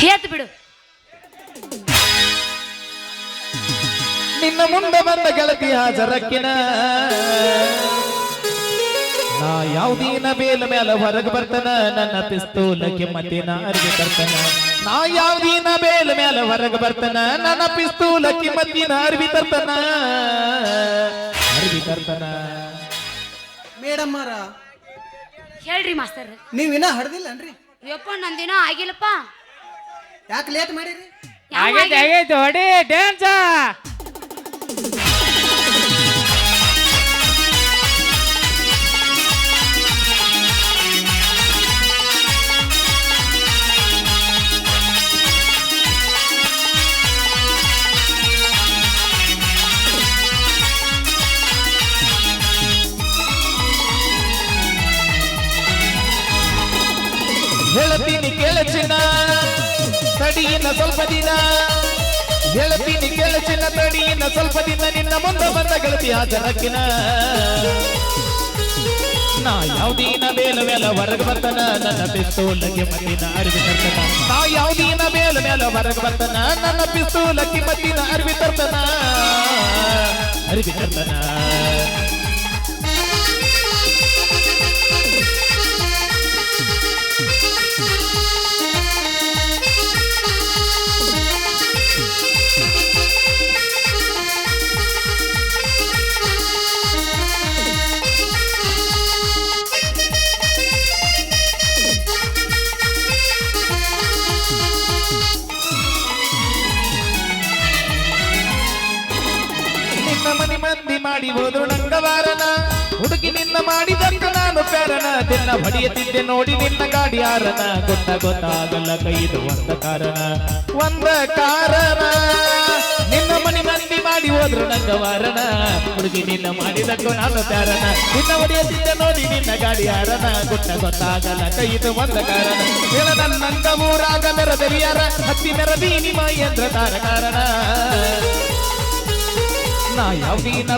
Heth ಬಿಡು. ನಿನ್ನ ಮುಂದೆ ಬಂದ ಗೆಳತಿ ಹಾಜರಕ್ಕಿನ ನಾ ಯಾವ್ದೀನ ಬೇಲ ಮೇಲೆ ಹೊರಗೆ ಬರ್ತಾನ ನನ್ನ ಪಿಸ್ತೂಲಕ್ಕೆ ಮತ್ತಿನ ಅರ್ವಿ ತರ್ತಾನ. ನಾ ಯಾವ್ದೀನ ಬೇಲ ಮೇಲೆ ಹೊರಗೆ ಬರ್ತಾನ ನನ್ನ ಪಿಸ್ತೂಲಕ್ಕೆ ಮತ್ತಿನ ಅರ್ವಿ ತರ್ತಾನ. ಮೇಡಮ್ ಹೇಳ್ರಿ ಮಾಸ್ತರ್. ನೀವಿನ್ನ ಹಡ್ದಿಲ್ಲನ್ರಿ? ಯಪ್ಪ ನಂದಿನ ಆಗಿಲ್ಲಪ್ಪ. ಯಾಕೆ ಲೇಟ್ ಮಾಡಿರಿ? ಆಗೈತೆ ಹೊಡಿ ಡ್ಯಾನ್ಸ. ಹೇಳ್ತೀನಿ ಕೇಳಚಿನ ತಡಿಯಿನ ಸ್ವಲ್ಪ ದಿನ. ಹೇಳ್ತೀನಿ ಕೇಳಚಿನ ತಡಿಯಿನ ಸ್ವಲ್ಪ ದಿನ. ನಿನ್ನ ಮುಂದೆ ಬಂದ ಗೆಳತಿ ಹಾಜರಕ್ಕಿನ ನಾ ಯಾವ್ದೀನ ಬೇಲ ಮೇಲೆ ಹೊರಗೆ ಬರ್ತಾನ ನನ್ನ ಪಿಸ್ತೂಲಕ್ಕೆ ಮತ್ತಿನ ಅರ್ವಿ ತರ್ತಾನ. ನಾ ಯಾವ್ದೀನ ಬೇಲ ಮೇಲೆ ಹೊರಗೆ ಬರ್ತಾನ ನನ್ನ ಪಿಸ್ತೂಲಕ್ಕೆ ಮತ್ತಿನ ಅರ್ವಿ ತರ್ತಾನ. ಮನಿ ಮಂದಿ ಮಾಡಿ ಹೋದ್ರು ನಂಗವಾರನ ಹುಡುಗಿ ನಿನ್ನ ಮಾಡಿದಂತ ನಾನು ಪ್ಯಾರನ. ದಿನ ಹೊಡಿಯತಿದ್ದೆ ನೋಡಿ ನಿನ್ನ ಗಾಡಿ ಆರನ. ಗೊತ್ತಾಗಲ್ಲ ಕೈದು ಒಂದ ಕಾರಣ ನಿನ್ನ ಮನಿ ಮಂದಿ ಮಾಡಿ ಹೋದ್ರು ನಂಗವಾರನ ಹುಡುಗಿ ನಿನ್ನ ಮಾಡಿದಕ್ಕೂ ನಾನು ಪ್ಯಾರನ. ನಿನ್ನ ಹೊಡಿಯತಿದ್ದೆ ನೋಡಿ ನಿನ್ನ ಗಾಡಿ ಆರನ. ಗೊತ್ತಾಗಲ್ಲ ಕೈದು ಒಂದ ಕಾರಣ. ಹೇಳ ನನ್ನಂಗ ಊರಾಗ ಮೆರದರಿಯಾರ ಹತ್ತಿ ಮೆರದಿ ನಿಮ್ಮ ಯಂತ್ರ ಕಾರಣ. ನಾ ಯಾವ್ದೀನ